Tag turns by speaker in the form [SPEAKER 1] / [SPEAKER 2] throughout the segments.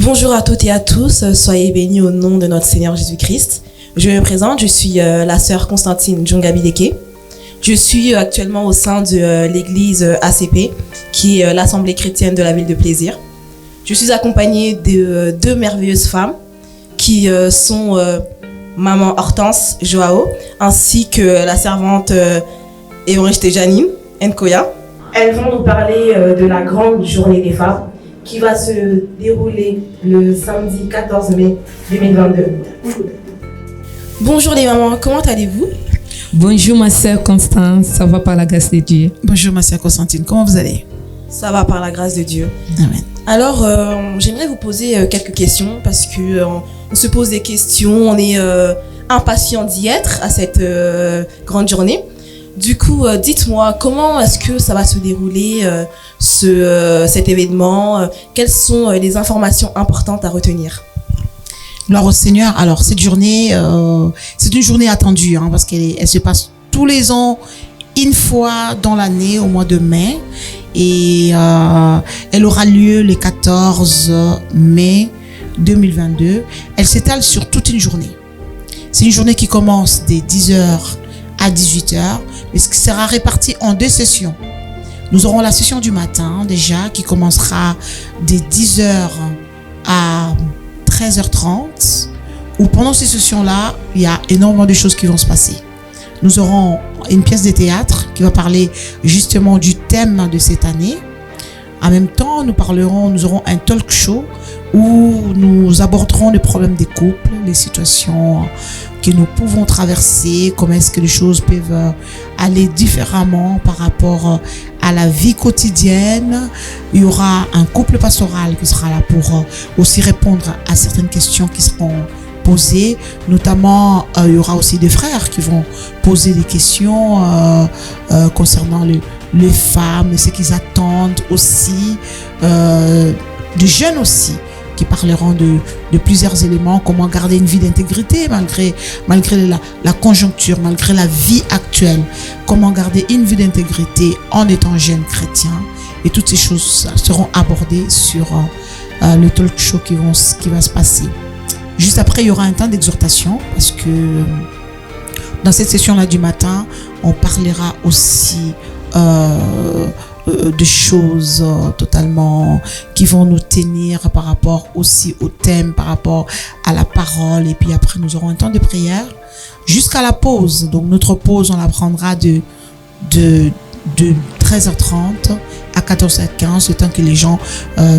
[SPEAKER 1] Bonjour à toutes et à tous, soyez bénis au nom de notre Seigneur Jésus-Christ. Je me présente, je suis la sœur Constantine Djongabideke. Je suis actuellement au sein de l'église ACP, qui est l'Assemblée chrétienne de la ville de Plaisir. Je suis accompagnée de deux merveilleuses femmes qui sont maman Hortense Joao, ainsi que la servante Évariste Janine Nkoya. Elles vont nous parler de la grande journée des femmes qui va se dérouler le samedi 14 mai 2022. Bonjour les mamans, comment allez-vous?
[SPEAKER 2] Bonjour ma sœur Constance, ça va par la grâce de Dieu.
[SPEAKER 3] Bonjour ma sœur Constantine, comment vous allez?
[SPEAKER 1] Ça va par la grâce de Dieu.
[SPEAKER 3] Amen.
[SPEAKER 1] Alors, j'aimerais vous poser quelques questions parce que on se pose des questions, on est impatient d'y être à cette grande journée. Du coup, dites-moi, comment est-ce que ça va se dérouler cet événement? Quelles sont les informations importantes à retenir?
[SPEAKER 3] Gloire au Seigneur. Alors, cette journée, c'est une journée attendue parce qu'elle se passe tous les ans, une fois dans l'année, au mois de mai. Et elle aura lieu le 14 mai 2022. Elle s'étale sur toute une journée. C'est une journée qui commence dès 10h à 18h, mais ce qui sera réparti en deux sessions. Nous aurons la session du matin déjà qui commencera dès 10h à 13h30, où pendant ces sessions-là, il y a énormément de choses qui vont se passer. Nous aurons une pièce de théâtre qui va parler justement du thème de cette année. En même temps, nous aurons un talk show où nous aborderons les problèmes des couples, les situations que nous pouvons traverser, comment est-ce que les choses peuvent aller différemment par rapport à la vie quotidienne. Il y aura un couple pastoral qui sera là pour aussi répondre à certaines questions qui seront posées. Notamment, il y aura aussi des frères qui vont poser des questions concernant les femmes, ce qu'ils attendent aussi, des jeunes aussi, qui parleront de plusieurs éléments, comment garder une vie d'intégrité malgré la conjoncture, malgré la vie actuelle, comment garder une vie d'intégrité en étant jeune chrétien. Et toutes ces choses seront abordées sur le talk show qui va se passer. Juste après, il y aura un temps d'exhortation parce que dans cette session-là du matin, on parlera aussi de choses totalement qui vont nous tenir par rapport aussi au thème, par rapport à la parole. Et puis après, nous aurons un temps de prière jusqu'à la pause. Donc notre pause, on la prendra de 13h30 à 14h15, le temps que les gens,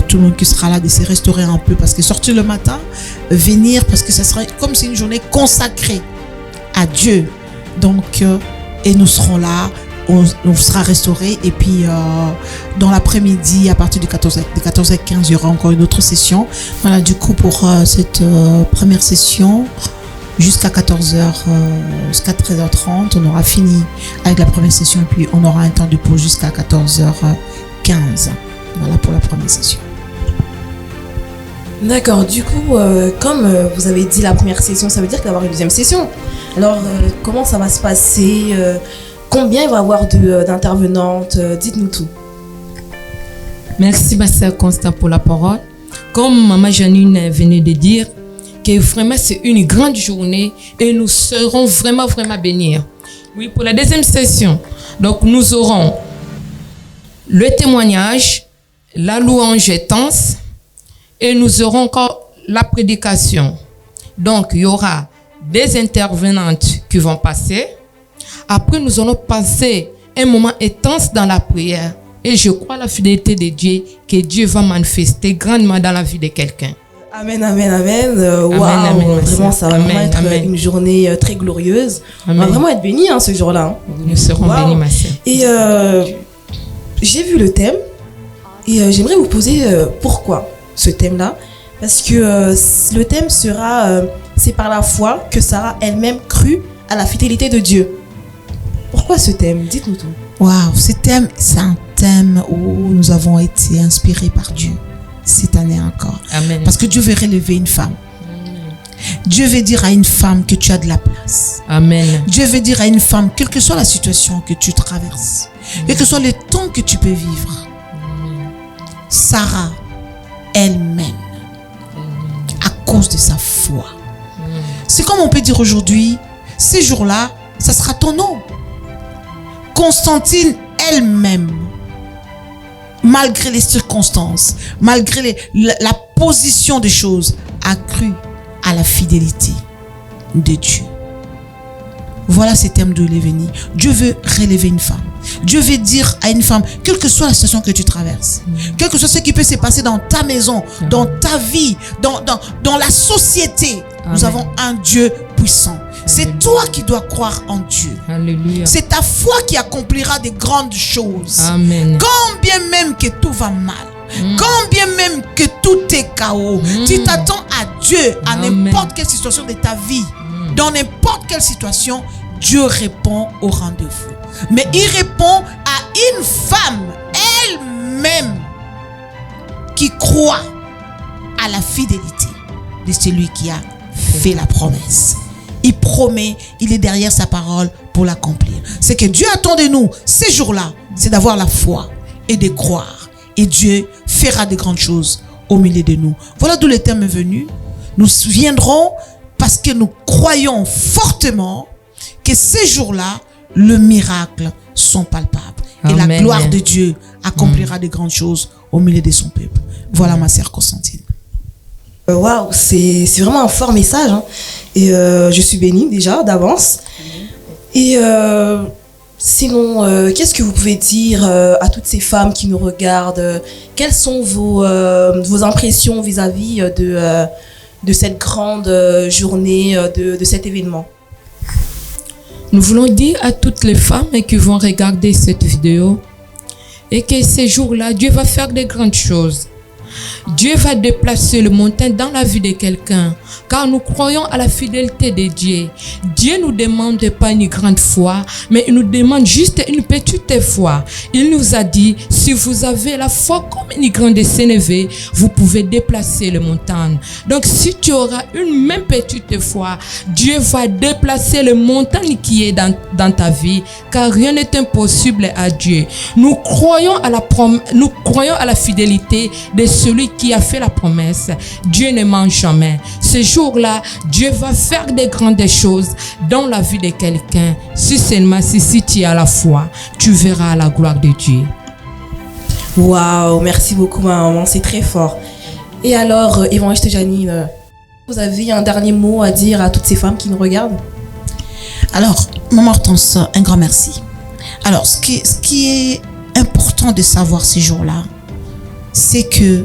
[SPEAKER 3] tout le monde qui sera là, de se restaurer un peu, parce que sortir le matin, venir, parce que ça sera comme c'est une journée consacrée à Dieu. Donc, et nous serons là, on sera restauré. Et puis dans l'après-midi, à partir de 14h15, il y aura encore une autre session. Voilà, du coup, pour cette première session, jusqu'à 14h, jusqu'à 13h30, on aura fini avec la première session. Et puis on aura un temps de pause jusqu'à 14h15. Voilà pour la première session.
[SPEAKER 1] D'accord, du coup, comme vous avez dit la première session, ça veut dire qu'il va y avoir une deuxième session. Alors, comment ça va se passer? Combien il va y avoir d'intervenantes? Dites-nous tout.
[SPEAKER 2] Merci ma sœur Constance pour la parole. Comme maman Janine venait de dire, que vraiment c'est une grande journée et nous serons vraiment bénis. Oui, pour la deuxième session, donc nous aurons le témoignage, la louange intense et nous aurons encore la prédication. Donc il y aura des intervenantes qui vont passer. Après, nous allons passer un moment intense dans la prière. Et je crois à la fidélité de Dieu, que Dieu va manifester grandement dans la vie de quelqu'un.
[SPEAKER 1] Amen, amen, amen. Waouh, vraiment, ça va vraiment être une journée très glorieuse. Amen. On va vraiment être bénis ce jour-là.
[SPEAKER 2] Nous serons bénis, ma sœur.
[SPEAKER 1] Et j'ai vu le thème et j'aimerais vous poser pourquoi ce thème-là. Parce que le thème sera c'est par la foi que Sarah elle-même crut à la fidélité de Dieu. Pourquoi ce thème? Dites-nous tout.
[SPEAKER 3] Waouh, ce thème, c'est un thème où nous avons été inspirés par Dieu cette année encore.
[SPEAKER 2] Amen.
[SPEAKER 3] Parce que Dieu veut relever une femme. Dieu veut dire à une femme que tu as de la place.
[SPEAKER 2] Amen.
[SPEAKER 3] Dieu veut dire à une femme, quelle que soit la situation que tu traverses, quel que soit le temps que tu peux vivre, Sarah, elle-même, cause de sa foi. C'est comme on peut dire aujourd'hui, ces jours-là, ça sera ton nom. Constantine elle-même, malgré les circonstances, malgré la position des choses, a cru à la fidélité de Dieu. Voilà ces thèmes de l'événement. Dieu veut relever une femme. Dieu veut dire à une femme, quelle que soit la situation que tu traverses, quel que soit ce qui peut se passer dans ta maison, dans ta vie, dans la société, nous avons un Dieu puissant. C'est toi qui dois croire en Dieu.
[SPEAKER 2] Alléluia.
[SPEAKER 3] C'est ta foi qui accomplira des grandes choses.
[SPEAKER 2] Amen.
[SPEAKER 3] Quand bien même que tout va mal, quand bien même que tout est chaos, tu t'attends à Dieu, à n'importe quelle situation de ta vie. Dans n'importe quelle situation, Dieu répond au rendez-vous. Mais il répond à une femme elle-même qui croit à la fidélité de celui qui a fait la promesse. Il promet, il est derrière sa parole pour l'accomplir. Ce que Dieu attend de nous ces jours-là, c'est d'avoir la foi et de croire. Et Dieu fera de grandes choses au milieu de nous. Voilà d'où le thème est venu. Nous viendrons parce que nous croyons fortement que ces jours-là, le miracle sont palpables. Et
[SPEAKER 2] Amen.
[SPEAKER 3] la gloire de Dieu accomplira de grandes choses au milieu de son peuple. Voilà ma sœur Constantine.
[SPEAKER 1] Waouh, c'est vraiment un fort message. Hein. Et je suis bénie déjà d'avance. Et sinon, qu'est-ce que vous pouvez dire à toutes ces femmes qui nous regardent? Quelles sont vos impressions vis-à-vis de cette grande journée, de cet événement?
[SPEAKER 2] Nous voulons dire à toutes les femmes qui vont regarder cette vidéo et que ces jours-là, Dieu va faire de grandes choses. Dieu va déplacer le montagne dans la vie de quelqu'un, car nous croyons à la fidélité de Dieu. Dieu ne nous demande pas une grande foi, mais il nous demande juste une petite foi. Il nous a dit, si vous avez la foi comme une grande sénévé, vous pouvez déplacer le montagne. Donc si tu auras une même petite foi, Dieu va déplacer le montagne qui est dans ta vie, car rien n'est impossible à Dieu. Nous croyons à la fidélité de celui qui a fait la promesse. Dieu ne ment jamais. Ce jour-là, Dieu va faire des grandes choses dans la vie de quelqu'un. Si seulement si tu as la foi, tu verras la gloire de Dieu.
[SPEAKER 1] Waouh, merci beaucoup maman, c'est très fort. Et alors, évangéliste Janine, vous avez un dernier mot à dire à toutes ces femmes qui nous regardent?
[SPEAKER 3] Alors, maman Hortense, un grand merci. Alors, ce qui est important de savoir ces jours-là, c'est que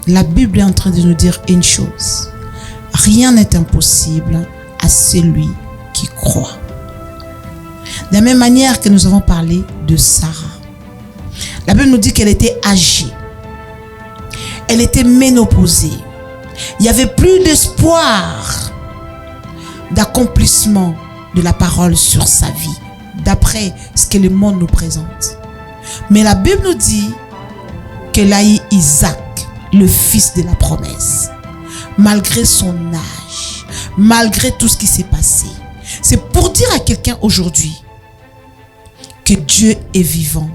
[SPEAKER 3] la Bible est en train de nous dire une chose. Rien n'est impossible à celui qui croit. De la même manière que nous avons parlé de Sarah. La Bible nous dit qu'elle était âgée. Elle était ménopausée. Il n'y avait plus d'espoir d'accomplissement de la parole sur sa vie, d'après ce que le monde nous présente. Mais la Bible nous dit qu'elle a eu Isaac, le fils de la promesse, malgré son âge, malgré tout ce qui s'est passé. C'est pour dire à quelqu'un aujourd'hui que Dieu est vivant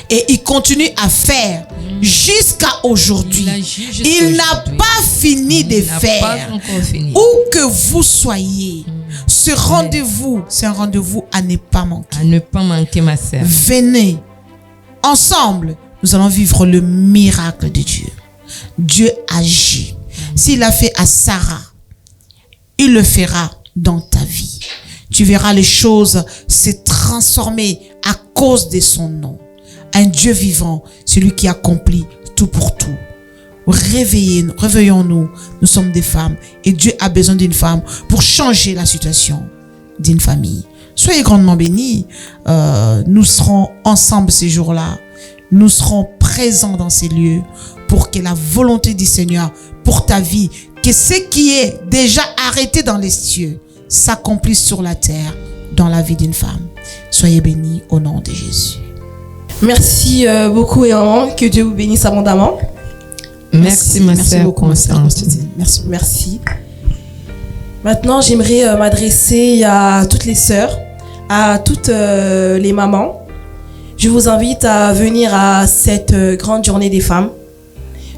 [SPEAKER 3] et il continue à faire jusqu'à aujourd'hui. Il n'a pas fini de faire. Où que vous soyez, ce rendez-vous, c'est un rendez-vous à ne pas manquer.
[SPEAKER 2] À ne pas manquer, ma sœur.
[SPEAKER 3] Venez ensemble. Nous allons vivre le miracle de Dieu. Dieu agit. S'il l'a fait à Sarah, il le fera dans ta vie. Tu verras les choses se transformer à cause de son nom. Un Dieu vivant, celui qui accomplit tout pour tout. Réveillons-nous. Nous sommes des femmes et Dieu a besoin d'une femme pour changer la situation d'une famille. Soyez grandement bénis. Nous serons ensemble ces jours-là. Nous serons présents dans ces lieux pour que la volonté du Seigneur pour ta vie, que ce qui est déjà arrêté dans les cieux s'accomplisse sur la terre dans la vie d'une femme. Soyez bénis au nom de Jésus.
[SPEAKER 1] Merci beaucoup et que Dieu vous bénisse abondamment.
[SPEAKER 2] Merci ma sœur Constance.
[SPEAKER 1] Merci. Maintenant, j'aimerais m'adresser à toutes les sœurs, à toutes les mamans. Je vous invite à venir à cette grande journée des femmes.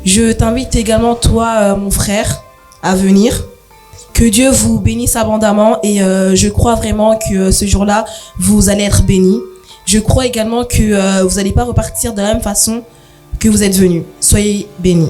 [SPEAKER 1] Je t'invite également, toi, mon frère, à venir. Que Dieu vous bénisse abondamment et je crois vraiment que ce jour-là, vous allez être bénis. Je crois également que vous n'allez pas repartir de la même façon que vous êtes venus. Soyez bénis.